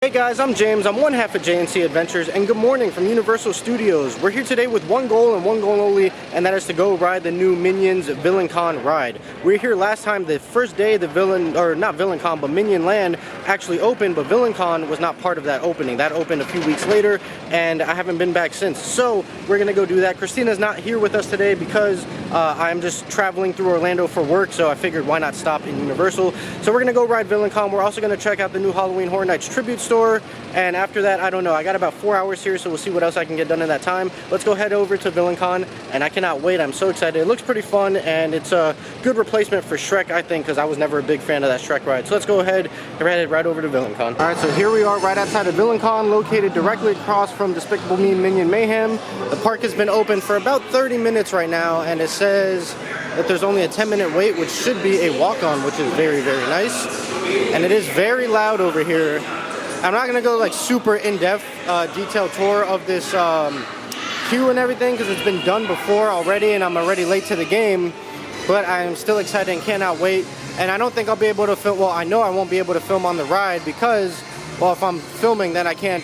Hey guys, I'm James. I'm one half of JNC Adventures, and good morning from Universal Studios. We're here today with one goal and one goal only, and that is to go ride the new Minions Villain Con ride. We were here last time, the first day the not Villain Con, but Minion Land actually opened, but Villain Con was not part of that opening. That opened a few weeks later, and I haven't been back since. So we're gonna go do that. Christina's not here with us today because I'm just traveling through Orlando for work, so I figured why not stop in Universal. So we're gonna go ride Villain Con. We're also gonna check out the new Halloween Horror Nights tribute store, and after that, I don't know, I got about 4 hours here, so we'll see what else I can get done in that time. Let's go head over to Villain Con, and I cannot wait. I'm so excited. It looks pretty fun, and it's a good replacement for Shrek, I think, because I was never a big fan of that Shrek ride. So let's go ahead and head right over to Villain Con. All right, so here we are right outside of Villain Con, located directly across from Despicable Me Minion Mayhem. The park has been open for about 30 minutes right now, and it says that there's only a 10-minute wait, which should be a walk-on, which is very, very nice. And it is very loud over here. I'm not gonna go like super in-depth detailed tour of this queue and everything because it's been done before already, and I'm already late to the game. But I am still excited and cannot wait. And I don't think I'll be able to film. Well, I know I won't be able to film on the ride because, well, if I'm filming, then I can't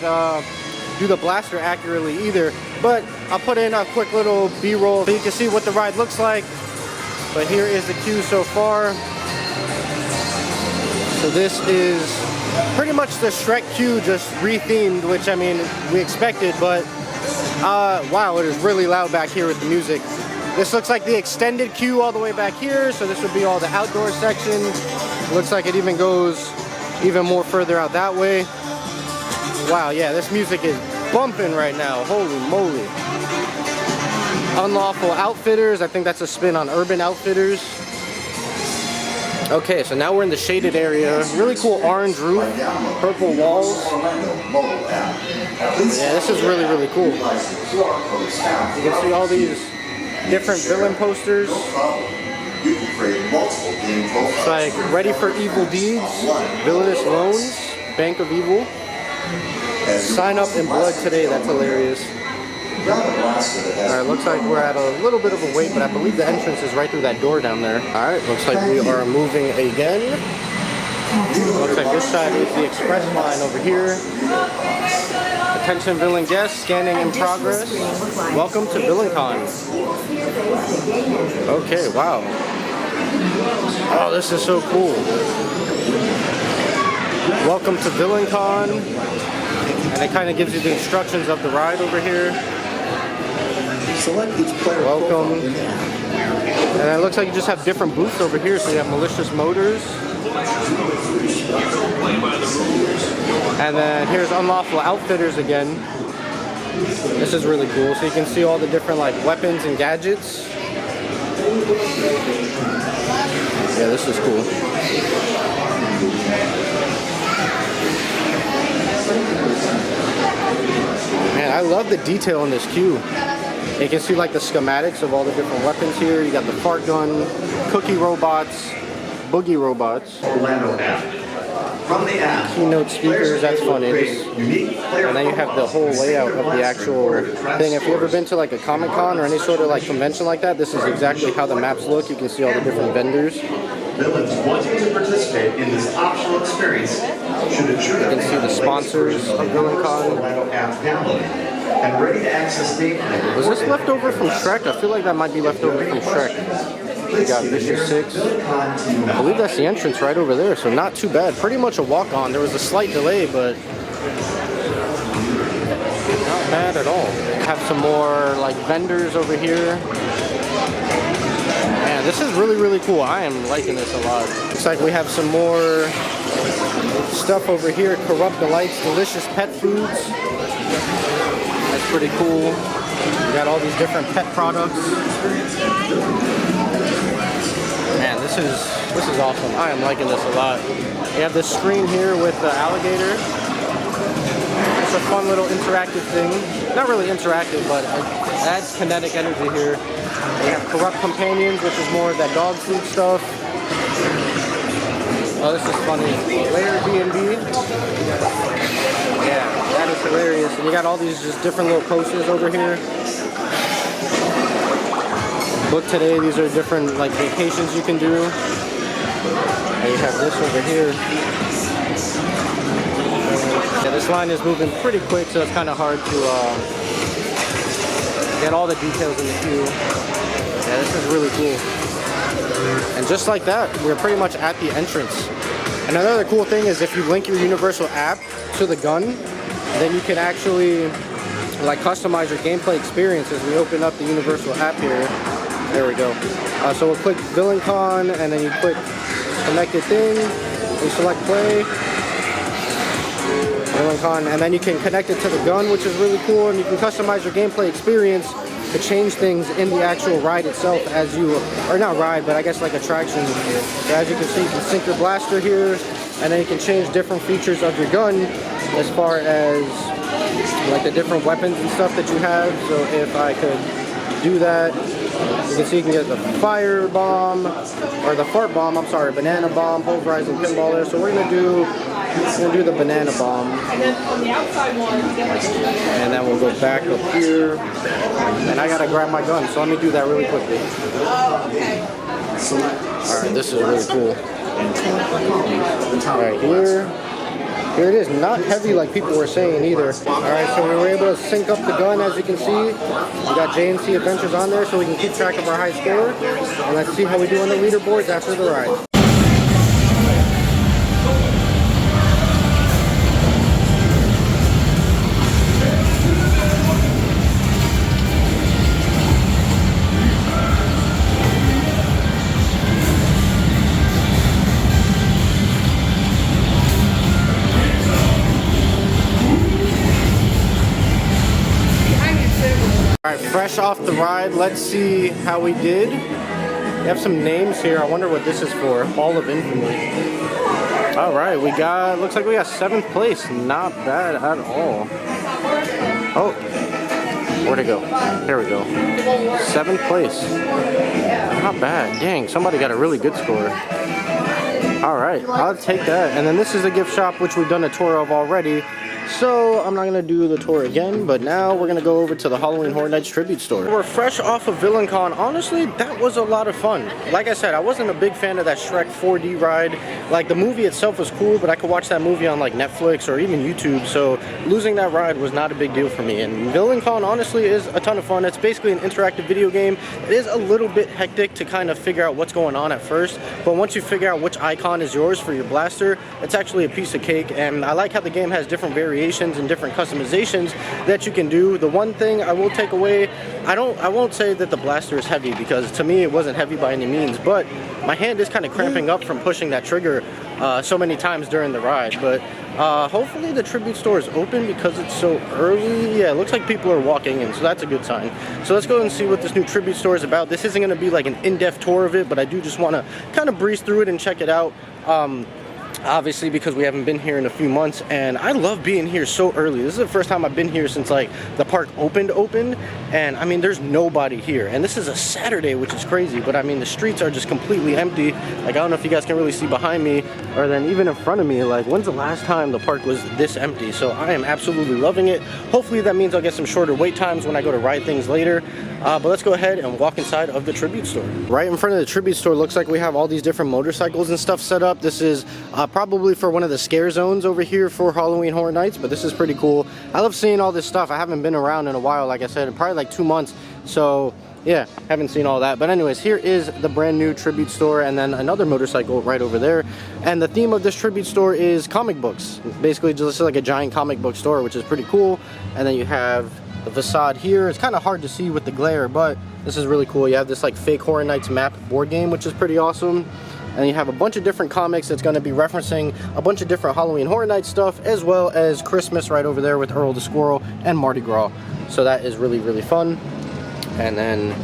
do the blaster accurately either. But I'll put in a quick little B-roll so you can see what the ride looks like. But here is the queue so far. So this is pretty much the Shrek queue, just rethemed, which I mean we expected, but wow, it is really loud back here with the music. This looks like the extended queue all the way back here, so this would be all the outdoor section. Looks like it even goes even more further out that way. Wow, yeah, this music is bumping right now, holy moly. Unlawful Outfitters, I think that's a spin on Urban Outfitters. Okay, so now we're in the shaded area. Really cool orange roof, purple walls. Yeah, this is really, really cool. You can see all these different villain posters. It's like Ready for Evil Deeds, Villainous Loans, Bank of Evil. Sign up in blood today, that's hilarious. Alright, looks like we're at a little bit of a wait, but I believe the entrance is right through that door down there. Alright, looks like we are moving again. Looks like this side is the express line over here. Attention villain guests, scanning in progress. Welcome to Villain Con. Okay, wow. Oh, this is so cool. Welcome to Villain Con. And it kind of gives you the instructions of the ride over here. Select each player. Welcome. And it looks like you just have different booths over here. So you have Malicious Motors. And then here's Unlawful Outfitters again. This is really cool. So you can see all the different like weapons and gadgets. Yeah, this is cool. Man, I love the detail in this queue. You can see like the schematics of all the different weapons here. You got the fart gun, cookie robots, boogie robots. Orlando app. From the app, Keynote speakers, that's fun. And then you have the whole layout of the actual thing. If you've ever been to like a Comic Con or any sort of like convention like that, this is exactly how the maps look. You can see all the different vendors. Villains wanting to participate in this optional experience should ensure that you can see the sponsors of Villain Con. Orlando app downloaded and ready to access data. Was this left over from Shrek? I feel like that might be left over from Shrek. We got Vicious 6. I believe that's the entrance right over there, so not too bad. Pretty much a walk-on. There was a slight delay, but not bad at all. Have some more like vendors over here. Man, this is really, really cool. I am liking this a lot. Looks like we have some more stuff over here. Corrupt Delights, delicious pet foods. That's pretty cool. We got all these different pet products. Man, this is awesome. I am liking this a lot. You have this screen here with the alligator. It's a fun little interactive thing. Not really interactive, but it adds kinetic energy here. We have Corrupt Companions, which is more of that dog food stuff. Oh, this is funny. Layer B&B. Yeah, that is hilarious. And you got all these just different little posters over here. Book today, these are different like vacations you can do. And you have this over here. Yeah, this This line is moving pretty quick, so it's kind of hard to get all the details in the queue. Yeah, this is really cool. And just like that, we're pretty much at the entrance. And another cool thing is if you link your Universal app to the gun, then you can actually like customize your gameplay experience. As we open up the Universal app here. There we go. So we'll click Villain Con, and then you click connected thing, you select play, Villain Con, and then you can connect it to the gun, which is really cool, and you can customize your gameplay experience to change things in the actual ride itself as you, or not ride, but I guess like attractions. So as you can see, you can sync your blaster here, and then you can change different features of your gun as far as like the different weapons and stuff that you have. So if I could do that, you can see you can get the fire bomb, or the fart bomb, I'm sorry, banana bomb, pulverizing pinball there. So we're gonna do the banana bomb. And then on the outside one, and then we'll go back up here. And I gotta grab my gun, so let me do that really quickly. Alright, this is really cool. Alright, here it is, not heavy like people were saying either. Alright, so we were able to sync up the gun, as you can see. We got JNC Adventures on there so we can keep track of our high score. And let's see how we do on the leaderboards after the ride. Alright, fresh off the ride, let's see how we did. We have some names here. I wonder what this is for. Hall of Infamy. Alright, we got, looks like we got 7th place. Not bad at all. Oh, where'd it go? There we go. 7th place. Not bad. Dang, somebody got a really good score. Alright, I'll take that. And then this is the gift shop, which we've done a tour of already. So I'm not going to do the tour again, but now we're going to go over to the Halloween Horror Nights tribute store. We're fresh off of Villain Con. Honestly, that was a lot of fun. Like I said, I wasn't a big fan of that Shrek 4D ride. Like, the movie itself was cool, but I could watch that movie on like Netflix or even YouTube, so losing that ride was not a big deal for me. And Villain Con honestly is a ton of fun. It's basically an interactive video game. It is a little bit hectic to kind of figure out what's going on at first, but once you figure out which icon is yours for your blaster, it's actually a piece of cake. And I like how the game has different variations and different customizations that you can do. The one thing I will take away, I won't say that the blaster is heavy, because to me it wasn't heavy by any means, but my hand is kind of cramping up from pushing that trigger so many times during the ride. But hopefully the tribute store is open because it's so early. Yeah, it looks like people are walking in, so that's a good sign. So let's go and see what this new tribute store is about. This isn't going to be like an in-depth tour of it, but I do just want to kind of breeze through it and check it out. Obviously, because we haven't been here in a few months, and I love being here so early. This is the first time I've been here since like the park opened, and I mean there's nobody here, and this is a Saturday, which is crazy. But I mean the streets are just completely empty. Like, I don't know if you guys can really see behind me, or then even in front of me. Like, when's the last time the park was this empty? So I am absolutely loving it. Hopefully that means I'll get some shorter wait times when I go to ride things later. But let's go ahead and walk inside of the tribute store. Right in front of the tribute store, looks like we have all these different motorcycles and stuff set up. This is probably for one of the scare zones over here for Halloween Horror Nights, but this is pretty cool. I love seeing all this stuff. I haven't been around in a while, like I said, probably like 2 months. So yeah, haven't seen all that. But anyways, here is the brand new tribute store, and then another motorcycle right over there. And the theme of this tribute store is comic books. Basically just like a giant comic book store, which is pretty cool. And then you have the facade here. It's kind of hard to see with the glare, but this is really cool. You have this like fake Horror Nights map board game, which is pretty awesome. And you have a bunch of different comics that's going to be referencing a bunch of different Halloween Horror Nights stuff, as well as Christmas right over there with Earl the Squirrel and Mardi Gras. So that is really, really fun. And then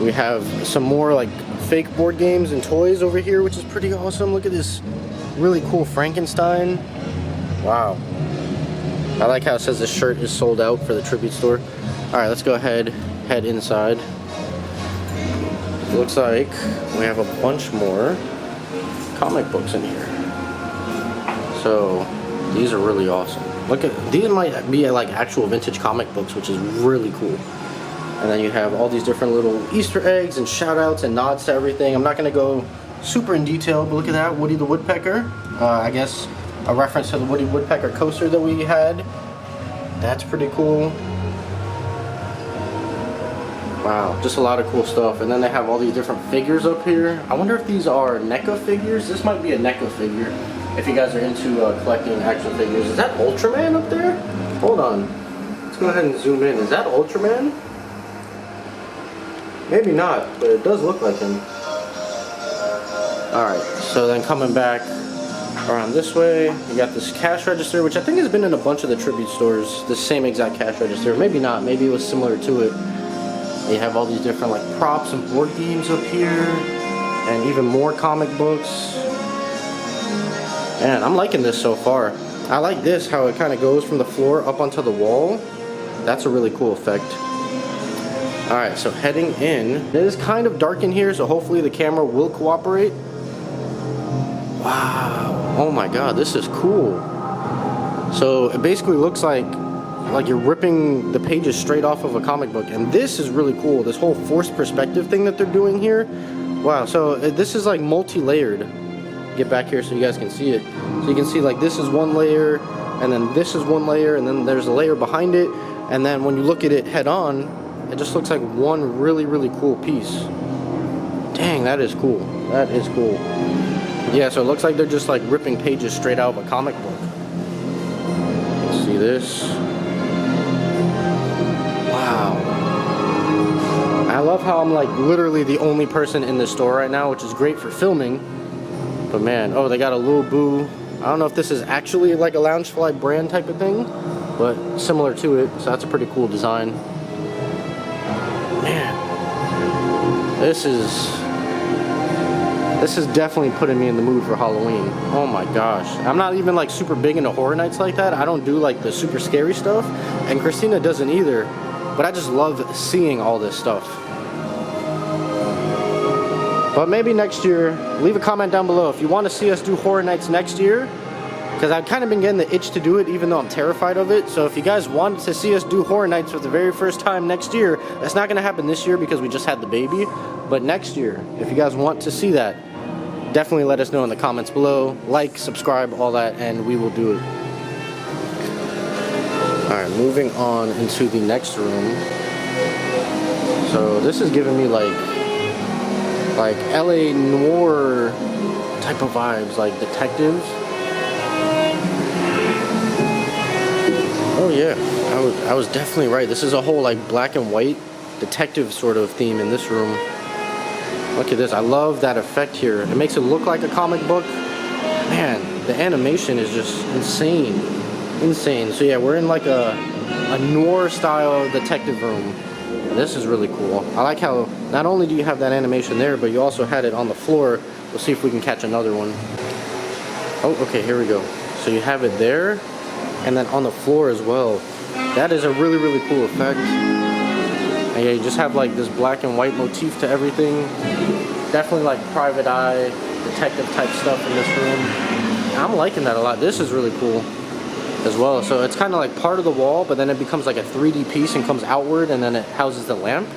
we have some more like fake board games and toys over here, which is pretty awesome. Look at this really cool Frankenstein. Wow. I like how it says the shirt is sold out for the tribute store. Alright, let's go ahead, head inside. Looks like we have a bunch more comic books in here. So these are really awesome. Look at these, might be like actual vintage comic books, which is really cool. And then you have all these different little Easter eggs and shout outs and nods to everything. I'm not going to go super in detail, but look at that, Woody the Woodpecker. I guess a reference to the Woody Woodpecker coaster that we had. That's pretty cool. Wow, just a lot of cool stuff. And then they have all these different figures up here. I wonder if these are NECA figures. This might be a NECA figure if you guys are into collecting action figures. Is that Ultraman up there? Hold on. Let's go ahead and zoom in. Is that Ultraman? Maybe not, but it does look like him. Alright, so then coming back around this way, you got this cash register, which I think has been in a bunch of the tribute stores, the same exact cash register. Maybe not, maybe it was similar to it. You have all these different like props and board games up here, and even more comic books. Man, I'm liking this so far. I like this, how it kind of goes from the floor up onto the wall. That's a really cool effect. Alright, so heading in. It is kind of dark in here, so hopefully the camera will cooperate. Wow. Oh my god, this is cool. So it basically looks like you're ripping the pages straight off of a comic book. And this is really cool. This whole forced perspective thing that they're doing here. Wow, so this is like multi-layered. Get back here so you guys can see it. So you can see like this is one layer, and then this is one layer, and then there's a layer behind it. And then when you look at it head on, it just looks like one really, really cool piece. Dang, that is cool. That is cool. Yeah, so it looks like they're just like ripping pages straight out of a comic book. See this? Wow. I love how I'm like literally the only person in this store right now, which is great for filming. But man, oh, they got a little boo. I don't know if this is actually like a Loungefly brand type of thing, but similar to it. So that's a pretty cool design. Man, this is definitely putting me in the mood for Halloween. Oh my gosh. I'm not even like super big into horror nights like that. I don't do like the super scary stuff, and Christina doesn't either. But I just love seeing all this stuff. But maybe next year, leave a comment down below if you want to see us do horror nights next year. Because I've kind of been getting the itch to do it, even though I'm terrified of it. So if you guys wanted to see us do horror nights for the very first time next year, that's not going to happen this year because we just had the baby. But next year, if you guys want to see that, definitely let us know in the comments below. Like, subscribe, all that, and we will do it. Alright, moving on into the next room. So this is giving me like LA noir type of vibes, like detectives. Oh yeah, I was definitely right. This is a whole like black and white detective sort of theme in this room. Look at this. I love that effect here. It makes it look like a comic book. Man, the animation is just insane. Insane. So yeah, we're in like a noir style detective room. And this is really cool. I like how not only do you have that animation there, but you also had it on the floor. We'll see if we can catch another one. Oh, okay, here we go. So you have it there, and then on the floor as well. That is a really, really cool effect. And yeah, you just have like this black and white motif to everything. Definitely like private eye, detective type stuff in this room. I'm liking that a lot. This is really cool as well. So it's kind of like part of the wall, but then it becomes like a 3D piece and comes outward, and then it houses the lamp.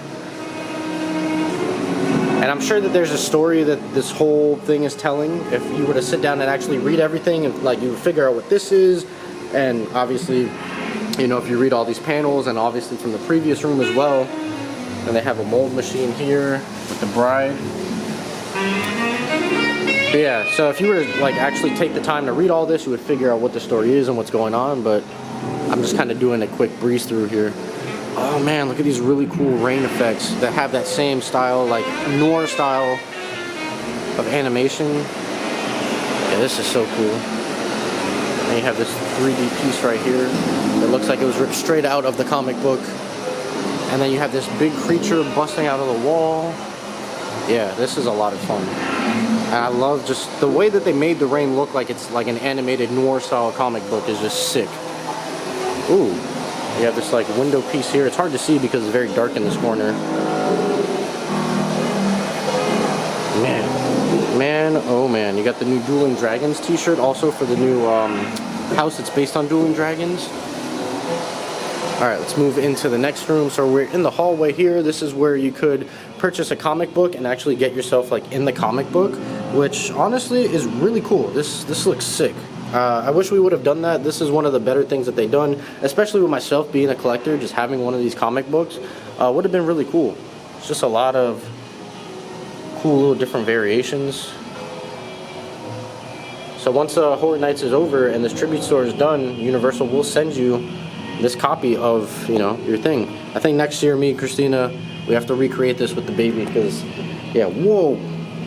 And I'm sure that there's a story that this whole thing is telling. If you were to sit down and actually read everything, and like you would figure out what this is, and obviously, you know, if you read all these panels, and obviously from the previous room as well. And they have a mold machine here with the bride. But yeah, so if you were to like actually take the time to read all this, you would figure out what the story is and what's going on, but I'm just kind of doing a quick breeze through here. Oh man, look at these really cool rain effects that have that same style, like noir style of animation. Yeah, this is so cool. And you have this 3D piece right here that looks like it was ripped straight out of the comic book. And then you have this big creature busting out of the wall. Yeah, this is a lot of fun. And I love just the way that they made the rain look like it's like an animated noir style comic book is just sick. Ooh, you have this like window piece here. It's hard to see because it's very dark in this corner. Man, oh man. You got the new Dueling Dragons t-shirt also for the new house that's based on Dueling Dragons. Alright, let's move into the next room. So we're in the hallway here. This is where you could purchase a comic book and actually get yourself like in the comic book, which honestly is really cool. This looks sick. I wish we would have done that. This is one of the better things that they've done, especially with myself being a collector. Just having one of these comic books would have been really cool. It's just a lot of cool little different variations. So once Horror Nights is over and this tribute store is done, Universal will send you this copy of, you know, your thing. I think next year, me and Christina, we have to recreate this with the baby because, yeah, whoa.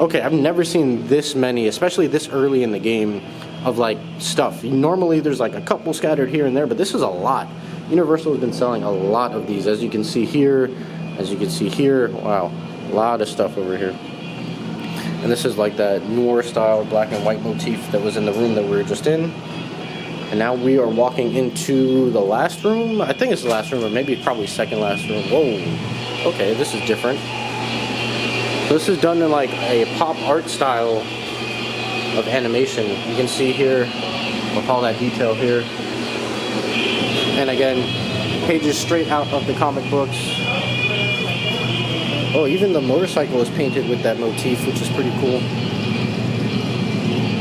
Okay, I've never seen this many, especially this early in the game, of like stuff. Normally there's like a couple scattered here and there, but this is a lot. Universal has been selling a lot of these, as you can see here, as you can see here. Wow, a lot of stuff over here. And this is like that noir style black and white motif that was in the room that we were just in. And now we are walking into the last room. I think it's the last room, or maybe probably second last room. Whoa, okay, this is different. So this is done in like a pop art style of animation. You can see here with all that detail here. And again, pages straight out of the comic books. Oh, even the motorcycle is painted with that motif, which is pretty cool.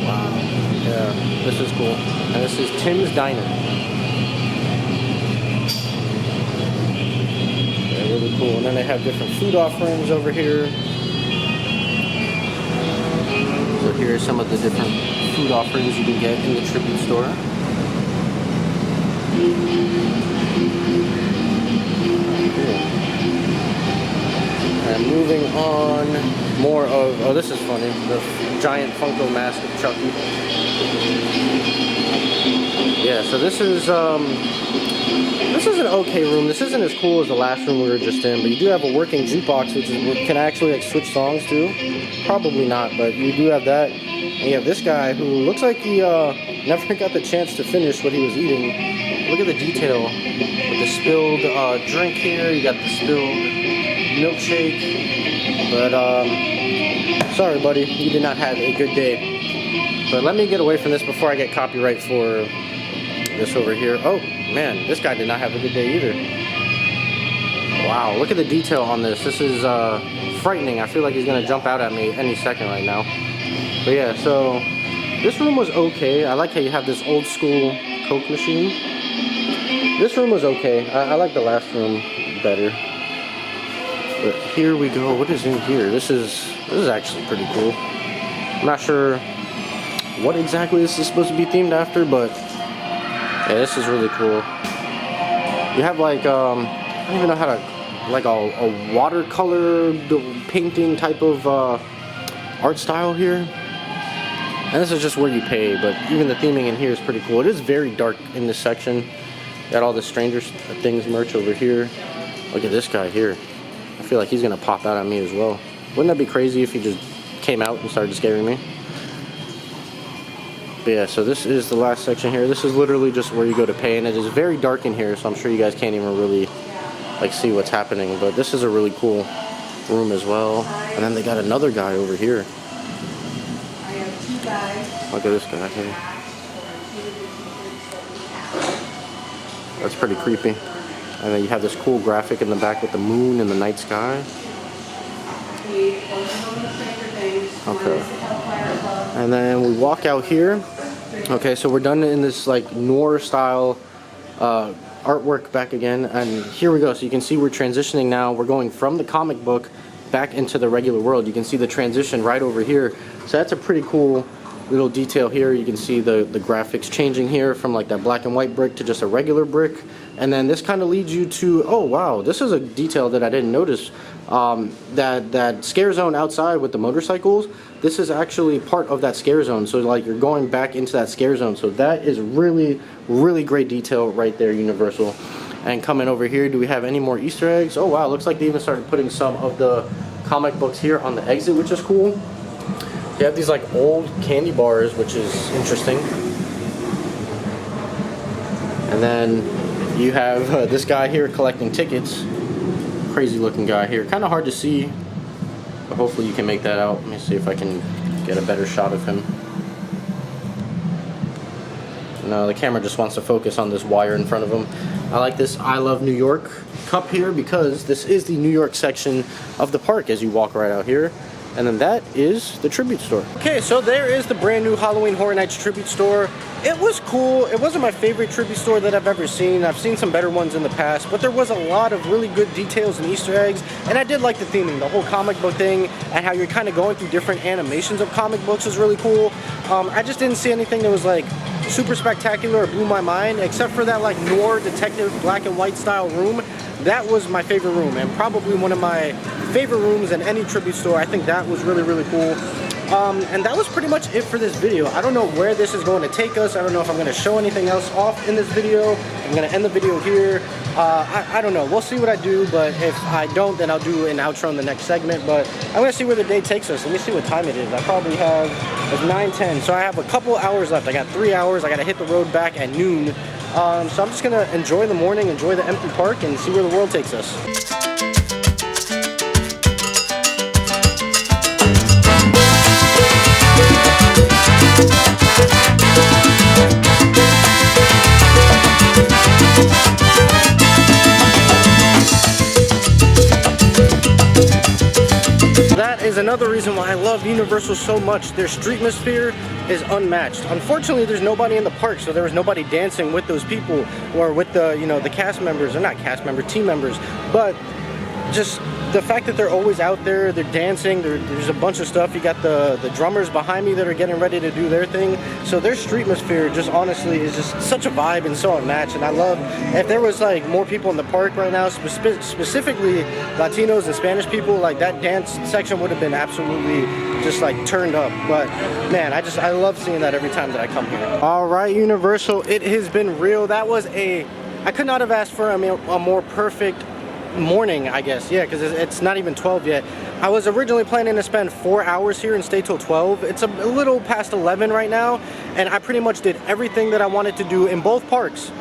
Wow. Yeah, this is cool. And this is Tim's Diner. Yeah, really cool. And then they have different food offerings over here. So here are some of the different food offerings you can get in the tribute store. Cool. And moving on, more of, oh, this is funny, the giant Funko mask of Chucky. Yeah, so this is an okay room. This isn't as cool as the last room we were just in, but you do have a working jukebox, which can actually like switch songs to. Probably not, but you do have that. And you have this guy who looks like he never got the chance to finish what he was eating. Look at the detail with the spilled drink here. You got the spilled milkshake. But sorry, buddy, you did not have a good day. But let me get away from this before I get copyright for this over here. Oh man, this guy did not have a good day either. Wow, look at the detail on this. This is frightening. I feel like he's gonna jump out at me any second right now. But yeah, so this room was okay. I like how you have this old school Coke machine. This room was okay. I like the last room better. But here we go. What is in here? This is actually pretty cool. I'm not sure what exactly this is supposed to be themed after, but yeah, this is really cool. You have like I don't even know how to, like a watercolor painting type of art style here. And this is just where you pay, but even the theming in here is pretty cool. It is very dark in this section. Got all the Stranger Things merch over here. Look at this guy here. I feel like he's gonna pop out at me as well. Wouldn't that be crazy if he just came out and started scaring me? But yeah, so this is the last section here. This is literally just where you go to pay, and it is very dark in here, so I'm sure you guys can't even really like see what's happening. But this is a really cool room as well. And then they got another guy over here. Look at this guy here. That's pretty creepy. And then you have this cool graphic in the back with the moon and the night sky. Okay. And then we walk out here. Okay, so we're done in this like noir style artwork back again. And here we go. So you can see we're transitioning now. We're going from the comic book back into the regular world. You can see the transition right over here. So that's a pretty cool little detail here. You can see the graphics changing here from like that black and white brick to just a regular brick. And then this kind of leads you to, oh wow, this is a detail that I didn't notice. That scare zone outside with the motorcycles, this is actually part of that scare zone. So like you're going back into that scare zone. So that is really, really great detail right there, Universal. And coming over here, do we have any more Easter eggs? Oh wow, looks like they even started putting some of the comic books here on the exit, which is cool. You have these like old candy bars, which is interesting. And then you have this guy here collecting tickets. Crazy looking guy here. Kind of hard to see, but hopefully you can make that out. Let me see if I can get a better shot of him. No, the camera just wants to focus on this wire in front of him. I like this I Love New York cup here because this is the New York section of the park as you walk right out here. And then that is the tribute store. Okay, so there is the brand new Halloween Horror Nights tribute store. It was cool. It wasn't my favorite tribute store that I've ever seen. I've seen some better ones in the past, but there was a lot of really good details and Easter eggs, and I did like the theming. The whole comic book thing and how you're kind of going through different animations of comic books was really cool. I just didn't see anything that was like super spectacular or blew my mind, except for that like noir detective black and white style room. That was my favorite room, and probably one of my favorite rooms in any tribute store. I think that was really, really cool. And that was pretty much it for this video. I don't know where this is going to take us. I don't know if I'm going to show anything else off in this video. I'm going to end the video here. I don't know. We'll see what I do, but if I don't, then I'll do an outro in the next segment. But I'm going to see where the day takes us. Let me see what time it is. I probably have, it's 9:10, so I have a couple hours left. I got 3 hours. I got to hit the road back at noon. So I'm just going to enjoy the morning, enjoy the empty park, and see where the world takes us. That is another reason why I love Universal so much. Their streetmosphere is unmatched. Unfortunately, there's nobody in the park, so there was nobody dancing with those people or with the, you know, the cast members, or not cast members, team members, but just the fact that they're always out there, they're dancing, there's a bunch of stuff. You got the drummers behind me that are getting ready to do their thing. So their streetmosphere just honestly is just such a vibe and so unmatched. And I love, if there was like more people in the park right now, specifically Latinos and Spanish people, like that dance section would have been absolutely just like turned up. But man, I love seeing that every time that I come here. All right, Universal, it has been real. That was I could not have asked for a more perfect morning, I guess. Yeah, because it's not even 12 yet. I was originally planning to spend 4 hours here and stay till 12. It's a little past 11 right now, and I pretty much did everything that I wanted to do in both parks.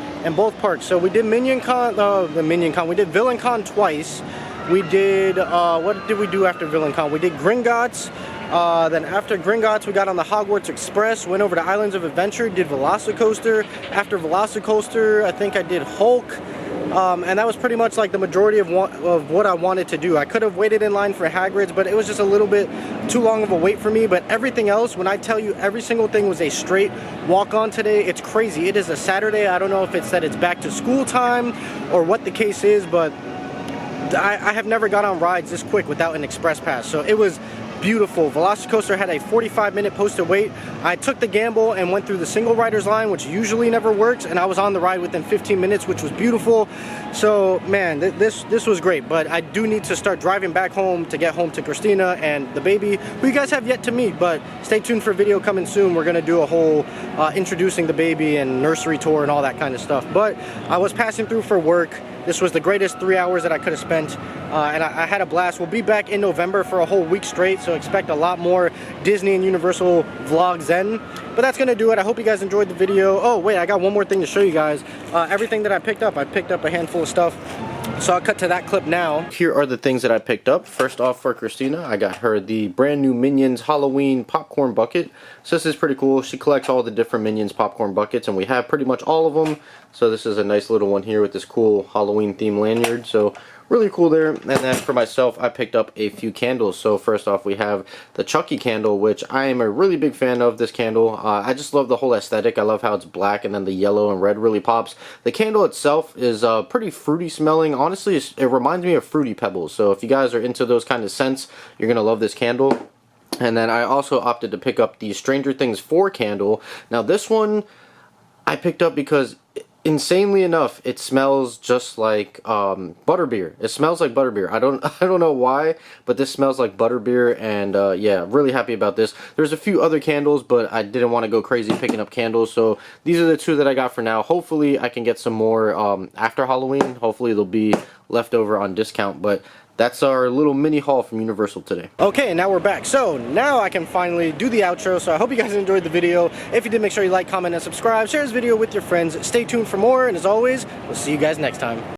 So we did Minion Con, we did Villain Con twice. We did, what did we do after Villain Con? We did Gringotts. Then after Gringotts, we got on the Hogwarts Express, went over to Islands of Adventure, did Velocicoaster. After Velocicoaster, I think I did Hulk. And that was pretty much like the majority of what I wanted to do. I could have waited in line for Hagrid's, but it was just a little bit too long of a wait for me. But everything else, when I tell you every single thing was a straight walk-on today, it's crazy. It is a Saturday. I don't know if it's that it's back to school time or what the case is, but I have never got on rides this quick without an express pass. So it was beautiful. Velocicoaster had a 45-minute posted wait. I took the gamble and went through the single rider's line, which usually never works, and I was on the ride within 15 minutes, which was beautiful. So man, this was great, but I do need to start driving back home to get home to Christina and the baby, who you guys have yet to meet, but stay tuned for a video coming soon. We're gonna do a whole introducing the baby and nursery tour and all that kind of stuff. But I was passing through for work. This was the greatest 3 hours that I could have spent, and I had a blast. We'll be back in November for a whole week straight, so expect a lot more Disney and Universal vlogs then. But that's gonna do it. I hope you guys enjoyed the video. Oh wait, I got one more thing to show you guys. Everything that I picked up a handful of stuff. So I'll cut to that clip now. Here are the things that I picked up. First off, for Christina, I got her the brand new Minions Halloween popcorn bucket. So this is pretty cool. She collects all the different Minions popcorn buckets, and we have pretty much all of them. So this is a nice little one here with this cool Halloween themed lanyard. So really cool there. And then for myself, I picked up a few candles. So first off, we have the Chucky candle, which I am a really big fan of this candle. I just love the whole aesthetic. I love how it's black and then the yellow and red really pops. The candle itself is pretty fruity smelling. Honestly, it reminds me of Fruity Pebbles. So if you guys are into those kind of scents, you're going to love this candle. And then I also opted to pick up the Stranger Things 4 candle. Now this one I picked up because, insanely enough, it smells just like butterbeer. It smells like butterbeer. I don't know why, but this smells like butterbeer, and yeah, really happy about this. There's a few other candles, but I didn't want to go crazy picking up candles, so these are the two that I got for now. Hopefully I can get some more after Halloween. Hopefully they'll be left over on discount, but that's our little mini haul from Universal today. Okay, now we're back. So now I can finally do the outro. So I hope you guys enjoyed the video. If you did, make sure you like, comment, and subscribe. Share this video with your friends. Stay tuned for more. And as always, we'll see you guys next time.